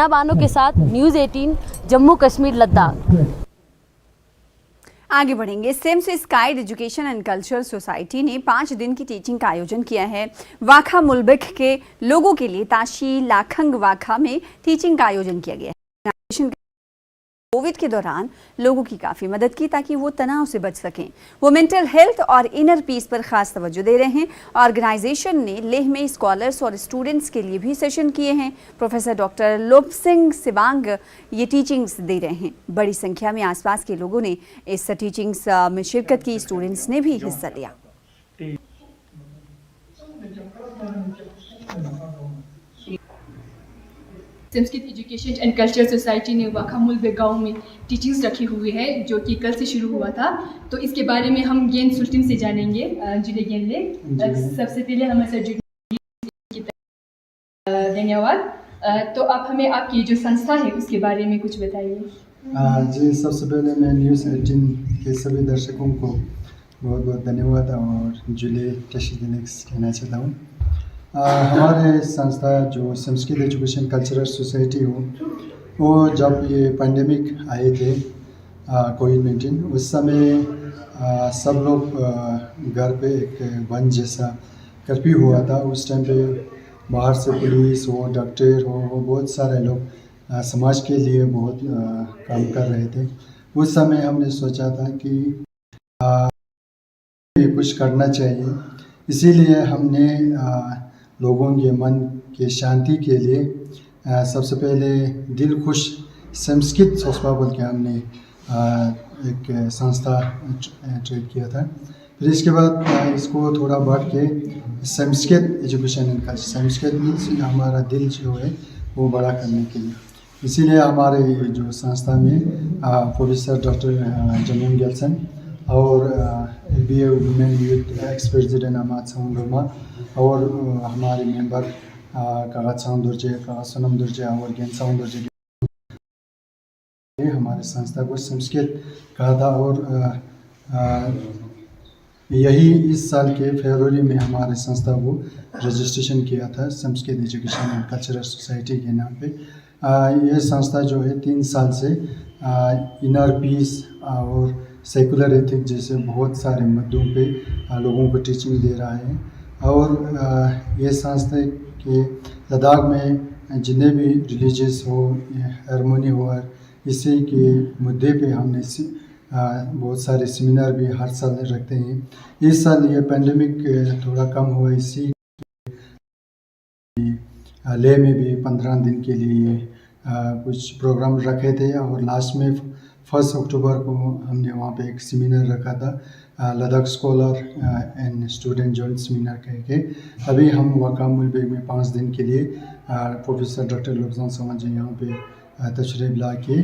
बानो के साथ न्यूज़ 18 जम्मू कश्मीर लद्दाख। आगे बढ़ेंगे। सेम्स स्काइड एजुकेशन एंड कल्चरल सोसाइटी ने 5 दिन की टीचिंग का आयोजन किया है। वाखा मुल्बिक के लोगों के लिए ताशी लाखंग वाखा में टीचिंग का आयोजन किया गया है। कोविड के दौरान लोगों की काफ़ी मदद की ताकि वो तनाव से बच सकें। वो मेंटल हेल्थ और इनर पीस पर ख़ास तवज्जो दे रहे हैं। ऑर्गेनाइजेशन ने लेह में स्कॉलर्स और स्टूडेंट्स के लिए भी सेशन किए हैं। प्रोफेसर डॉक्टर लोप सिंह सिबांग ये टीचिंग्स दे रहे हैं। बड़ी संख्या में आसपास के लोगों ने इस टीचिंग्स में शिरकत की। स्टूडेंट्स ने भी हिस्सा लिया। Sanskrit education and culture society ने वाखा मुल्बिक गाँव में टीचिंग्स रखी हुई है जो कि कल से शुरू हुआ था। तो इसके बारे में हम गेन सुल्तान से जानेंगे। जिले गेनले सबसे पहले हमारे साथ जुड़ने धन्यवाद। तो आप हमें आपकी जो संस्था है उसके बारे में कुछ बताइए। जी, सबसे पहले मैं न्यूज़ 18 के सभी दर्शकों को बहुत बहुत धन्यवाद और जुले टेशिदिनिक्स कहना चाहता हूँ। हमारे संस्था जो संस्कृत एजुकेशन कल्चरल सोसाइटी हो, वो जब ये पैंडेमिक आए थे कोविड-19, उस समय सब लोग घर पे एक बंद जैसा कर्फ्यू हुआ था। उस टाइम पे बाहर से पुलिस हो, डॉक्टर हो, बहुत सारे लोग समाज के लिए बहुत काम कर रहे थे। उस समय हमने सोचा था कि कुछ करना चाहिए, इसीलिए हमने लोगों के मन के शांति के लिए सबसे पहले दिल खुश संस्कृत सोसपा बोल के हमने एक संस्था ट्रेड किया था। फिर इसके बाद इसको थोड़ा बढ़ के Sanskrit education and culture, Sanskrit means हमारा दिल जो है वो बड़ा करने के लिए, इसीलिए हमारे जो संस्था में प्रोफेसर डॉक्टर जमीन गेल्सन और LBA women youth ex president Ahmad साउंडोमा और हमारे मेंबर कागज साउंड दुर्जे, कागज सोनम दुर्जे और गेन साउंड दुर्जे हमारे संस्था को संस्कृत कहा था। और यही इस साल के फरवरी में हमारे संस्था को रजिस्ट्रेशन किया था Sanskrit education and cultural society के नाम पे। ये संस्था जो है 3 साल से इनर पीस और सेकुलर एथिक जैसे बहुत सारे मुद्दों पे लोगों को टीचिंग दे रहा है। और ये संस्था के लद्दाख में जितने भी रिलीजियस हो, हारमोनी हो, इसी के मुद्दे पे हमने बहुत सारे सेमिनार भी हर साल रखते हैं। इस साल ये पैंडेमिक थोड़ा कम हुआ, इसी लेह में भी 15 दिन के लिए कुछ प्रोग्राम रखे थे। और लास्ट में 1 अक्टूबर को हमने वहाँ पे एक सेमिनार रखा था, Ladakh scholar and student joint seminar कह के। अभी हम वाखा मुल्बिक में 5 दिन के लिए प्रोफेसर डॉक्टर लोब्जान समझ जी यहाँ पे तशरीफ ला के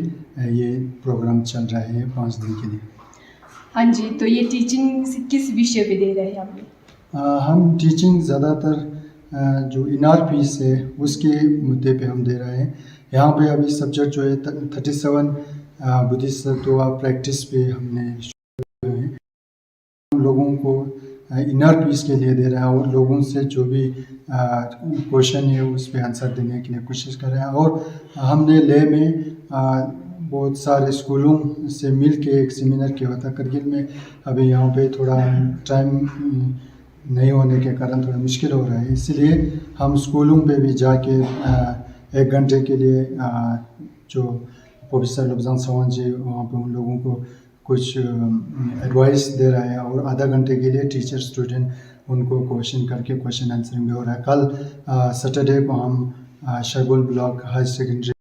ये प्रोग्राम चल रहा है 5 दिन के लिए। हाँ जी, तो ये टीचिंग किस विषय पे दे रहे हैं आप? हम टीचिंग ज़्यादातर जो इनर पीस है उसके मुद्दे पे हम दे रहे हैं। यहाँ पे अभी सब्जेक्ट जो है 37 बुद्धिस्ट तत्व प्रैक्टिस पे हमने हम लोगों को इनर पीस के लिए दे रहा है और लोगों से जो भी क्वेश्चन है उस पर आंसर देने के लिए कोशिश कर रहे हैं। और हमने लेह में बहुत सारे स्कूलों से मिल के एक सेमिनार किया था करगिल में। अभी यहाँ पे थोड़ा टाइम नहीं होने के कारण थोड़ा मुश्किल हो रहा है, इसलिए हम स्कूलों पे भी जाके 1 घंटे के लिए जो प्रोफेसर लोब्जान सवान जी वहाँ पे उन लोगों को कुछ एडवाइस दे रहा है और आधा घंटे के लिए टीचर स्टूडेंट उनको क्वेश्चन करके क्वेश्चन आंसरिंग भी हो रहा है। कल सैटरडे को हम शगुल ब्लॉक हाई सेकेंडरी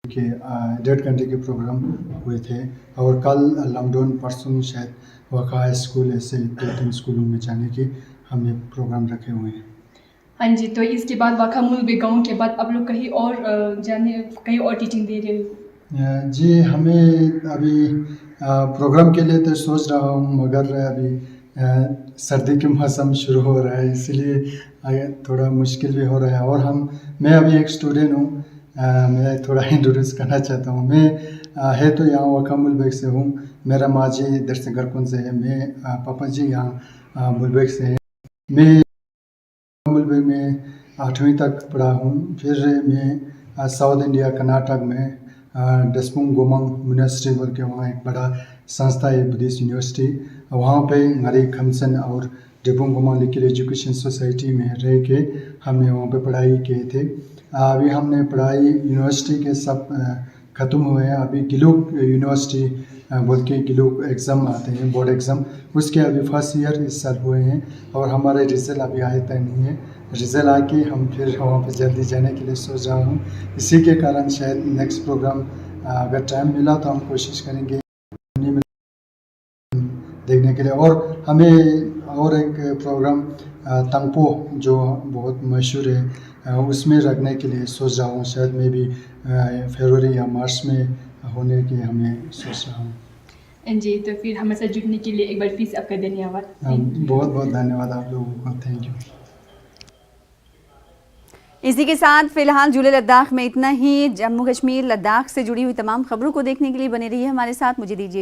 के 1.5 घंटे के प्रोग्राम हुए थे। और कल लमडोन परसों शायद वाखा हाई स्कूल, ऐसे 2-3 स्कूलों में जाने के हमने प्रोग्राम रखे हुए हैं। हाँ जी, तो इसके बाद वाखा मुल्बिक गाँव के बाद आप लोग कहीं और कहीं और टीचिंग दे रहे हो? जी, हमें अभी प्रोग्राम के लिए तो सोच रहा हूँ, मगर अभी सर्दी के मौसम शुरू हो रहा है, इसलिए थोड़ा मुश्किल भी हो रहा है। और मैं अभी एक स्टूडेंट हूँ, मैं थोड़ा इंट्रोड्यूस करना चाहता हूँ। मैं है तो यहाँ वाखा मुल्बिक से हूँ, मेरा माँ जी दरसगरकुन से है, मैं पापा जी यहाँ मुल्बिक से हैं। मैं मुल्बिक में 8वीं तक पढ़ा हूँ। फिर मैं साउथ इंडिया कर्नाटक में डस्पुंग गोमंग यूनिवर्सिटी बोल के वहाँ एक बड़ा संस्था है बुद्धिस्ट यूनिवर्सिटी, वहाँ पे ngari खमसन और डेपुंग गोमंग लिखिल एजुकेशन सोसाइटी में रह के हमने वहाँ पे पढ़ाई किए थे। अभी हमने पढ़ाई यूनिवर्सिटी के सब ख़त्म हुए हैं। अभी गिलुक यूनिवर्सिटी बोल के गिलुक एग्ज़ाम आते हैं, बोर्ड एग्ज़ाम, उसके अभी फर्स्ट ईयर इस साल हुए हैं और हमारे रिज़ल्ट अभी आए तक नहीं है। रिज़ल्ट आके हम फिर वहाँ पे जल्दी जाने के लिए सोच रहा हूँ। इसी के कारण शायद नेक्स्ट प्रोग्राम अगर टाइम मिला तो हम कोशिश करेंगे देखने के लिए। और हमें और एक प्रोग्राम तंगपो जो बहुत मशहूर है उसमें रखने के लिए सोच रहा हूँ। शायद मैं भी फरवरी या मार्च में होने की हमें सोच रहा हूँ। जी, तो फिर हमारे साथ जुड़ने के लिए एक बार फिर से आपका धन्यवाद। बहुत बहुत धन्यवाद आप लोगों को, थैंक यू। इसी के साथ फिलहाल जुले लद्दाख में इतना ही। जम्मू कश्मीर लद्दाख से जुड़ी हुई तमाम खबरों को देखने के लिए बने रहिए हमारे साथ। मुझे दीजिए